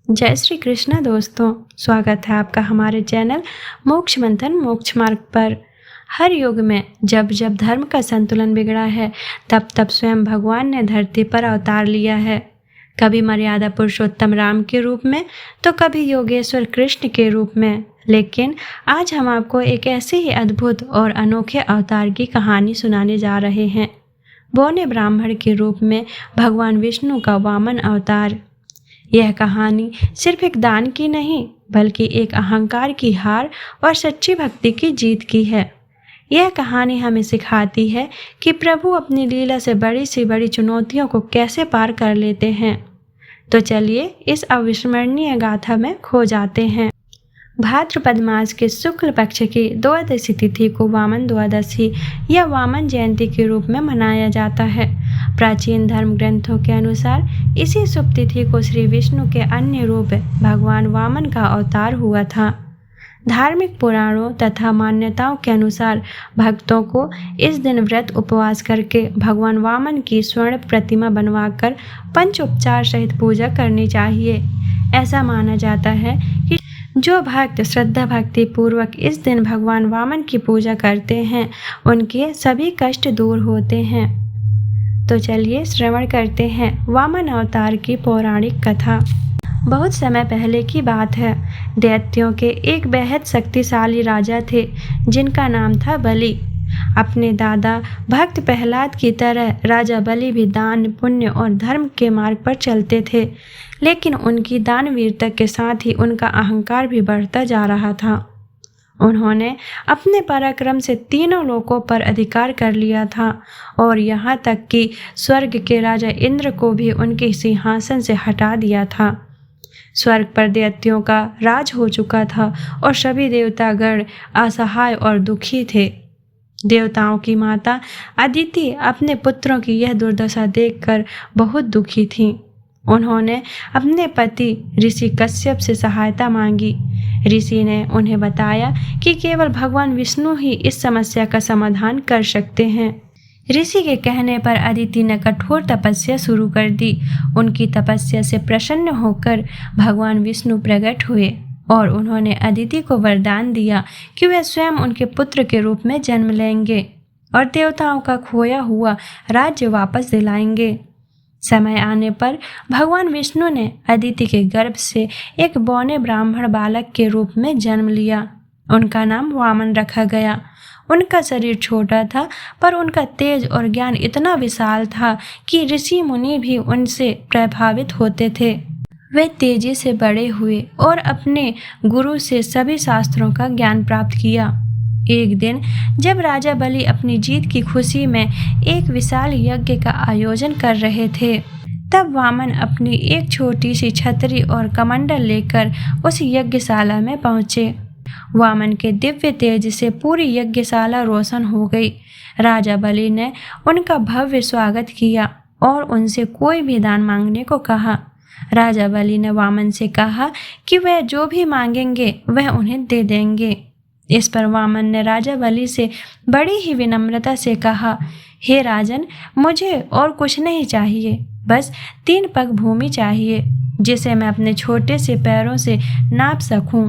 जय श्री कृष्ण दोस्तों, स्वागत है आपका हमारे चैनल मोक्ष मंथन मोक्ष मार्ग पर। हर युग में जब जब धर्म का संतुलन बिगड़ा है तब तब स्वयं भगवान ने धरती पर अवतार लिया है। कभी मर्यादा पुरुषोत्तम राम के रूप में तो कभी योगेश्वर कृष्ण के रूप में। लेकिन आज हम आपको एक ऐसे ही अद्भुत और अनोखे अवतार की कहानी सुनाने जा रहे हैं। बौने ब्राह्मण के रूप में भगवान विष्णु का वामन अवतार। यह कहानी सिर्फ एक दान की नहीं बल्कि एक अहंकार की हार और सच्ची भक्ति की जीत की है। यह कहानी हमें सिखाती है कि प्रभु अपनी लीला से बड़ी से बड़ी चुनौतियों को कैसे पार कर लेते हैं। तो चलिए इस अविस्मरणीय गाथा में खो जाते हैं। भाद्रपद मास के शुक्ल पक्ष की द्वादशी तिथि को वामन द्वादशी या वामन जयंती के रूप में मनाया जाता है। प्राचीन धर्म ग्रंथों के अनुसार इसी शुभ तिथि को श्री विष्णु के अन्य रूप भगवान वामन का अवतार हुआ था। धार्मिक पुराणों तथा मान्यताओं के अनुसार भक्तों को इस दिन व्रत उपवास करके भगवान वामन की स्वर्ण प्रतिमा बनवाकर पंचोपचार सहित पूजा करनी चाहिए। ऐसा माना जाता है कि जो भक्त श्रद्धा भक्ति पूर्वक इस दिन भगवान वामन की पूजा करते हैं उनके सभी कष्ट दूर होते हैं। तो चलिए श्रवण करते हैं वामन अवतार की पौराणिक कथा। बहुत समय पहले की बात है। दैत्यों के एक बेहद शक्तिशाली राजा थे जिनका नाम था बलि। अपने दादा भक्त प्रहलाद की तरह राजा बलि भी दान पुण्य और धर्म के मार्ग पर चलते थे, लेकिन उनकी दानवीरता के साथ ही उनका अहंकार भी बढ़ता जा रहा था। उन्होंने अपने पराक्रम से तीनों लोकों पर अधिकार कर लिया था और यहाँ तक कि स्वर्ग के राजा इंद्र को भी उनके सिंहासन से हटा दिया था। स्वर्ग पर दैत्यों का राज हो चुका था और सभी देवतागण असहाय और दुखी थे। देवताओं की माता अदिति अपने पुत्रों की यह दुर्दशा देखकर बहुत दुखी थीं। उन्होंने अपने पति ऋषि कश्यप से सहायता मांगी। ऋषि ने उन्हें बताया कि केवल भगवान विष्णु ही इस समस्या का समाधान कर सकते हैं। ऋषि के कहने पर अदिति ने कठोर तपस्या शुरू कर दी। उनकी तपस्या से प्रसन्न होकर भगवान विष्णु प्रकट हुए और उन्होंने अदिति को वरदान दिया कि वे स्वयं उनके पुत्र के रूप में जन्म लेंगे और देवताओं का खोया हुआ राज्य वापस दिलाएंगे। समय आने पर भगवान विष्णु ने अदिति के गर्भ से एक बौने ब्राह्मण बालक के रूप में जन्म लिया। उनका नाम वामन रखा गया। उनका शरीर छोटा था पर उनका तेज और ज्ञान इतना विशाल था कि ऋषि मुनि भी उनसे प्रभावित होते थे। वे तेजी से बड़े हुए और अपने गुरु से सभी शास्त्रों का ज्ञान प्राप्त किया। एक दिन जब राजा बलि अपनी जीत की खुशी में एक विशाल यज्ञ का आयोजन कर रहे थे, तब वामन अपनी एक छोटी सी छतरी और कमंडल लेकर उस यज्ञशाला में पहुंचे। वामन के दिव्य तेज से पूरी यज्ञशाला रोशन हो गई। राजा बलि ने उनका भव्य स्वागत किया और उनसे कोई भी दान मांगने को कहा। राजा बलि ने वामन से कहा कि वह जो भी मांगेंगे वह उन्हें दे देंगे। इस पर वामन ने राजा बलि से बड़ी ही विनम्रता से कहा, हे राजन, मुझे और कुछ नहीं चाहिए, बस 3 पग भूमि चाहिए जिसे मैं अपने छोटे से पैरों से नाप सकूं।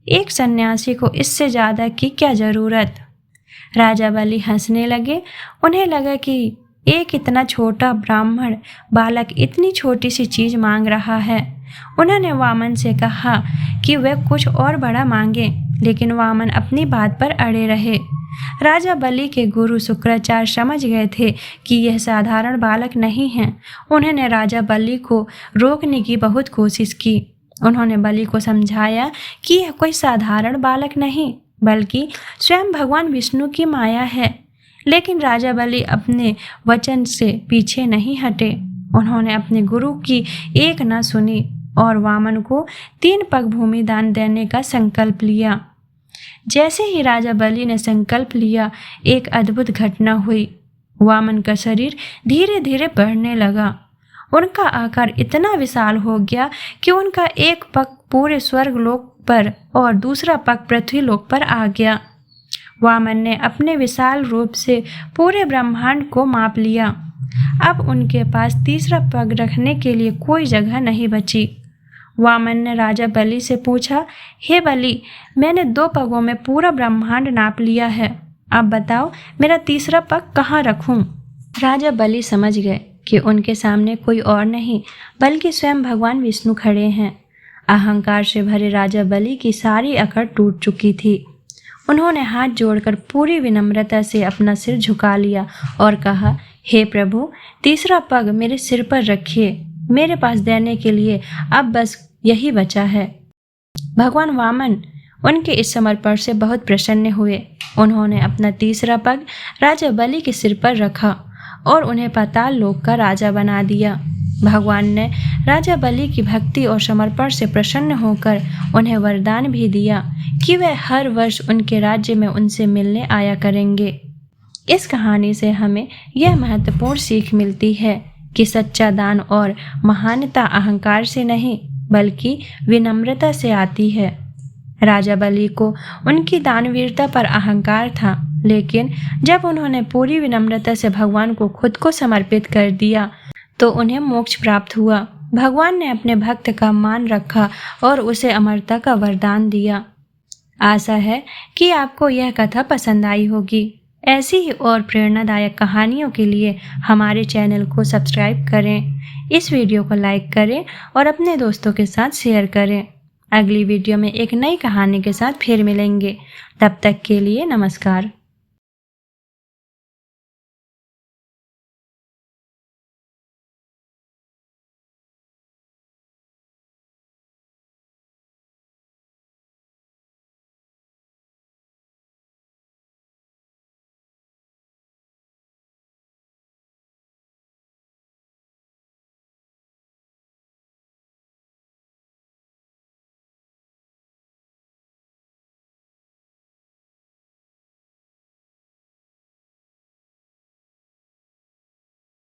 एक सन्यासी को इससे ज़्यादा की क्या ज़रूरत। राजा बलि हंसने लगे। उन्हें लगा कि एक इतना छोटा ब्राह्मण बालक इतनी छोटी सी चीज़ मांग रहा है। उन्होंने वामन से कहा कि वह कुछ और बड़ा मांगे, लेकिन वामन अपनी बात पर अड़े रहे। राजा बलि के गुरु शुक्राचार्य समझ गए थे कि यह साधारण बालक नहीं है। उन्होंने राजा बलि को रोकने की बहुत कोशिश की। उन्होंने बलि को समझाया कि यह कोई साधारण बालक नहीं बल्कि स्वयं भगवान विष्णु की माया है, लेकिन राजा बलि अपने वचन से पीछे नहीं हटे। उन्होंने अपने गुरु की एक न सुनी और वामन को 3 पग भूमि दान देने का संकल्प लिया। जैसे ही राजा बलि ने संकल्प लिया, एक अद्भुत घटना हुई। वामन का शरीर धीरे धीरे बढ़ने लगा। उनका आकार इतना विशाल हो गया कि उनका एक पग पूरे स्वर्ग लोक पर और दूसरा पग पृथ्वी लोक पर आ गया। वामन ने अपने विशाल रूप से पूरे ब्रह्मांड को माप लिया। अब उनके पास तीसरा पग रखने के लिए कोई जगह नहीं बची। वामन ने राजा बलि से पूछा, हे बलि, मैंने 2 पगों में पूरा ब्रह्मांड नाप लिया है। अब बताओ मेरा तीसरा पग कहाँ रखूं? राजा बलि समझ गए कि उनके सामने कोई और नहीं बल्कि स्वयं भगवान विष्णु खड़े हैं। अहंकार से भरे राजा बलि की सारी अकड़ टूट चुकी थी। उन्होंने हाथ जोड़कर पूरी विनम्रता से अपना सिर झुका लिया और कहा, हे प्रभु, तीसरा पग मेरे सिर पर रखिए। मेरे पास देने के लिए अब बस यही बचा है। भगवान वामन उनके इस समर्पण से बहुत प्रसन्न हुए। उन्होंने अपना तीसरा पग राजा बलि के सिर पर रखा और उन्हें पाताल लोक का राजा बना दिया। भगवान ने राजा बलि की भक्ति और समर्पण से प्रसन्न होकर उन्हें वरदान भी दिया कि वे हर वर्ष उनके राज्य में उनसे मिलने आया करेंगे। इस कहानी से हमें यह महत्वपूर्ण सीख मिलती है कि सच्चा दान और महानता अहंकार से नहीं बल्कि विनम्रता से आती है। राजा बलि को उनकी दानवीरता पर अहंकार था, लेकिन जब उन्होंने पूरी विनम्रता से भगवान को खुद को समर्पित कर दिया तो उन्हें मोक्ष प्राप्त हुआ। भगवान ने अपने भक्त का मान रखा और उसे अमरता का वरदान दिया। आशा है कि आपको यह कथा पसंद आई होगी। ऐसी ही और प्रेरणादायक कहानियों के लिए हमारे चैनल को सब्सक्राइब करें, इस वीडियो को लाइक करें और अपने दोस्तों के साथ शेयर करें। अगली वीडियो में एक नई कहानी के साथ फिर मिलेंगे। तब तक के लिए नमस्कार।